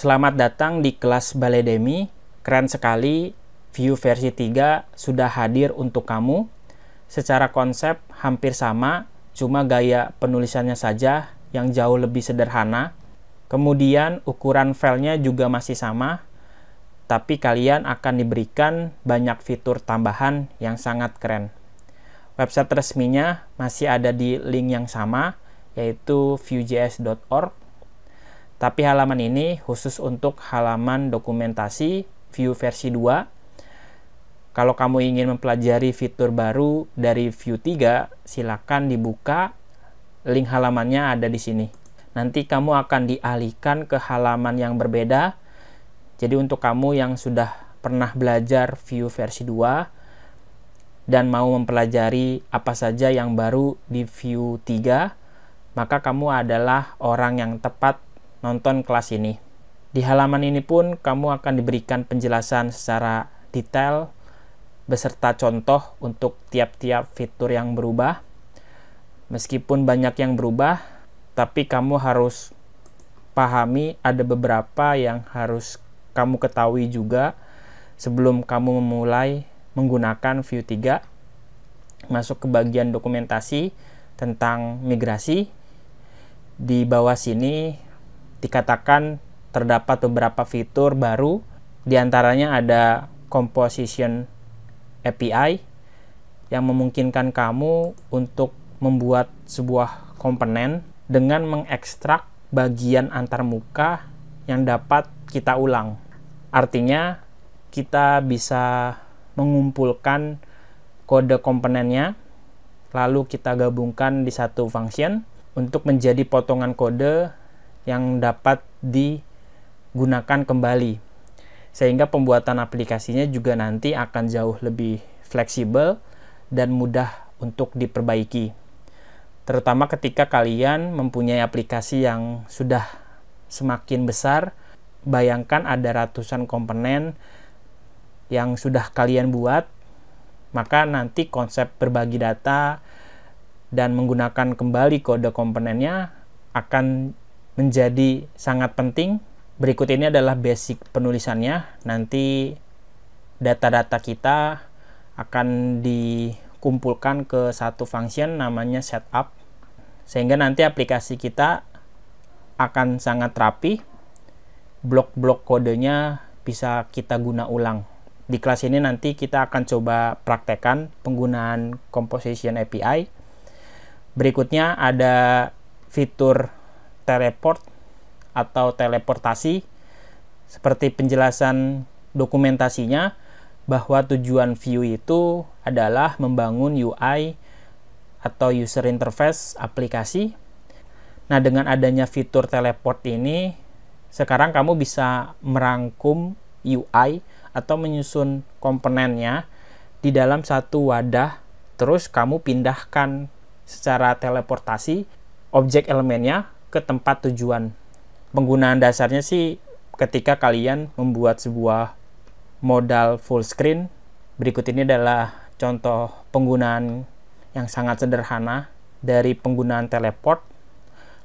Selamat datang di kelas Baledemi. Keren sekali, Vue versi 3 sudah hadir untuk kamu. Secara konsep hampir sama, cuma gaya penulisannya saja yang jauh lebih sederhana. Kemudian ukuran filenya juga masih sama, tapi kalian akan diberikan banyak fitur tambahan yang sangat keren. Website resminya masih ada di link yang sama, yaitu vuejs.org. Tapi halaman ini khusus untuk halaman dokumentasi Vue versi 2. Kalau kamu ingin mempelajari fitur baru dari Vue 3, silakan dibuka. Link halamannya ada di sini. Nanti kamu akan dialihkan ke halaman yang berbeda. Jadi untuk kamu yang sudah pernah belajar Vue versi 2 dan mau mempelajari apa saja yang baru di Vue 3, maka kamu adalah orang yang tepat nonton kelas ini. Di halaman ini pun kamu akan diberikan penjelasan secara detail beserta contoh untuk tiap-tiap fitur yang berubah. Meskipun banyak yang berubah, tapi kamu harus pahami ada beberapa yang harus kamu ketahui juga sebelum kamu memulai menggunakan Vue 3. Masuk ke bagian dokumentasi tentang migrasi. Di bawah sini dikatakan terdapat beberapa fitur baru, diantaranya ada Composition API yang memungkinkan kamu untuk membuat sebuah komponen dengan mengekstrak bagian antarmuka yang dapat kita ulang. Artinya kita bisa mengumpulkan kode komponennya, lalu kita gabungkan di satu function untuk menjadi potongan kode yang dapat digunakan kembali, sehingga pembuatan aplikasinya juga nanti akan jauh lebih fleksibel dan mudah untuk diperbaiki, terutama ketika kalian mempunyai aplikasi yang sudah semakin besar. Bayangkan ada ratusan komponen yang sudah kalian buat, maka nanti konsep berbagi data dan menggunakan kembali kode komponennya akan menjadi sangat penting. Berikut ini adalah basic penulisannya. Nanti data-data kita akan dikumpulkan ke satu function namanya setup, sehingga nanti aplikasi kita akan sangat rapi. Blok-blok kodenya bisa kita guna ulang. Di kelas ini nanti kita akan coba praktekkan penggunaan Composition API. Berikutnya ada fitur teleport atau teleportasi, seperti penjelasan dokumentasinya bahwa tujuan Vue itu adalah membangun UI atau user interface aplikasi. Nah, dengan adanya fitur teleport ini, sekarang kamu bisa merangkum UI atau menyusun komponennya di dalam satu wadah, terus kamu pindahkan secara teleportasi objek elemennya ke tempat tujuan. Penggunaan dasarnya sih ketika kalian membuat sebuah modal full screen. Berikut ini adalah contoh penggunaan yang sangat sederhana dari penggunaan teleport.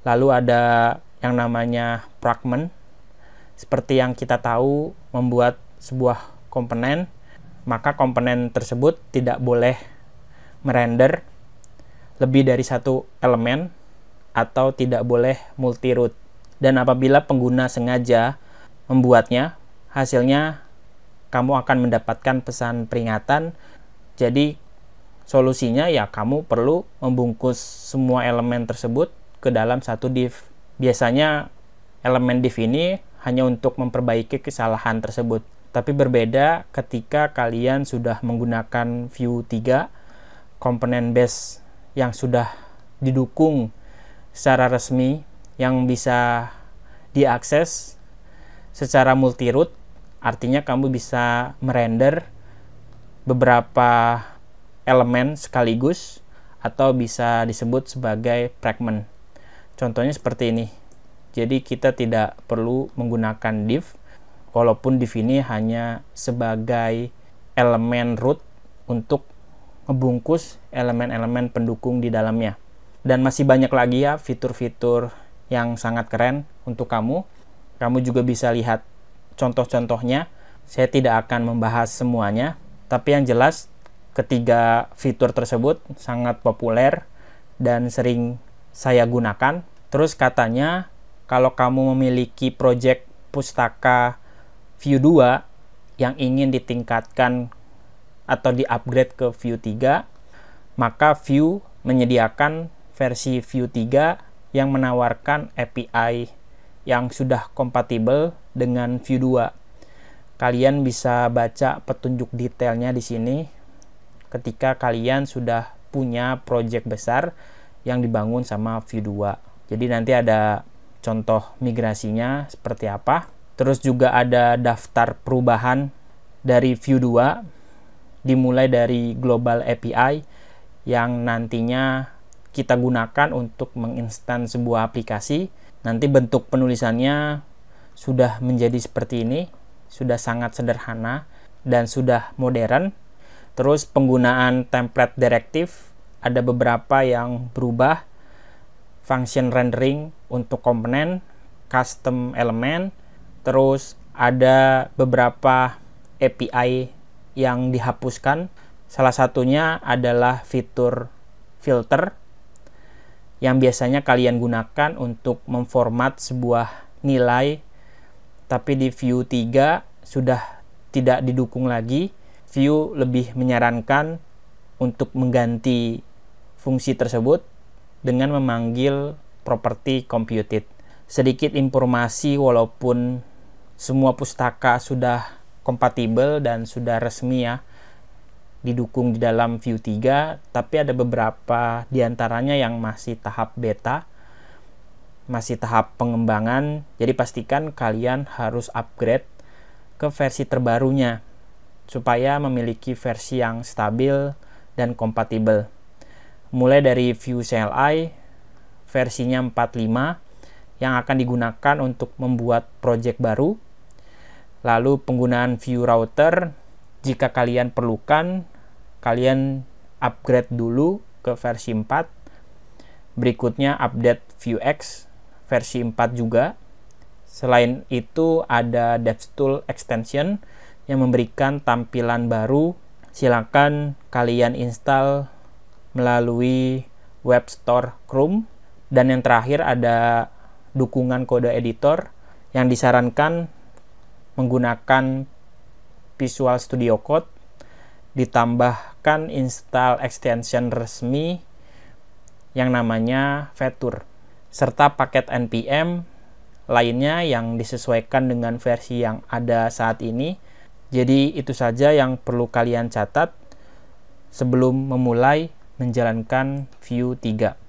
Lalu ada yang namanya fragment. Seperti yang kita tahu, membuat sebuah komponen, maka komponen tersebut tidak boleh merender lebih dari satu elemen atau tidak boleh multi-root. Dan apabila pengguna sengaja membuatnya, hasilnya kamu akan mendapatkan pesan peringatan. Jadi solusinya ya kamu perlu membungkus semua elemen tersebut ke dalam satu div. Biasanya elemen div ini hanya untuk memperbaiki kesalahan tersebut. Tapi berbeda ketika kalian sudah menggunakan Vue 3, komponen base yang sudah didukung secara resmi, yang bisa diakses secara multi-root. Artinya kamu bisa merender beberapa elemen sekaligus atau bisa disebut sebagai fragment. Contohnya seperti ini. Jadi kita tidak perlu menggunakan div, walaupun div ini hanya sebagai elemen root untuk membungkus elemen-elemen pendukung di dalamnya. Dan masih banyak lagi ya fitur-fitur yang sangat keren untuk kamu. Kamu juga bisa lihat contoh-contohnya. Saya tidak akan membahas semuanya, tapi yang jelas ketiga fitur tersebut sangat populer dan sering saya gunakan. Terus katanya kalau kamu memiliki project pustaka View 2 yang ingin ditingkatkan atau di-upgrade ke View 3, maka View menyediakan versi View 3 yang menawarkan API yang sudah kompatibel dengan View 2. Kalian bisa baca petunjuk detailnya di sini ketika kalian sudah punya project besar yang dibangun sama View 2. Jadi nanti ada contoh migrasinya seperti apa. Terus juga ada daftar perubahan dari View 2, dimulai dari Global API yang nantinya kita gunakan untuk menginstan sebuah aplikasi. Nanti bentuk penulisannya sudah menjadi seperti ini, sudah sangat sederhana dan sudah modern. Terus penggunaan template directive ada beberapa yang berubah, function rendering untuk komponen, custom element, terus ada beberapa API yang dihapuskan. Salah satunya adalah fitur filter yang biasanya kalian gunakan untuk memformat sebuah nilai, tapi di View 3 sudah tidak didukung lagi. View lebih menyarankan untuk mengganti fungsi tersebut dengan memanggil property computed. Sedikit informasi, walaupun semua pustaka sudah kompatibel dan sudah resmi ya didukung di dalam View 3, tapi ada beberapa diantaranya yang masih tahap beta, masih tahap pengembangan. Jadi pastikan kalian harus upgrade ke versi terbarunya supaya memiliki versi yang stabil dan kompatibel. Mulai dari View CLI versinya 45 yang akan digunakan untuk membuat project baru. Lalu penggunaan View Router, jika kalian perlukan, kalian upgrade dulu ke versi 4. Berikutnya update Vuex versi 4 juga. Selain itu ada DevTools extension yang memberikan tampilan baru. Silakan kalian install melalui Web Store Chrome. Dan yang terakhir ada dukungan kode editor yang disarankan menggunakan Visual Studio Code, ditambahkan install extension resmi yang namanya Feature, serta paket NPM lainnya yang disesuaikan dengan versi yang ada saat ini. Jadi itu saja yang perlu kalian catat sebelum memulai menjalankan View 3.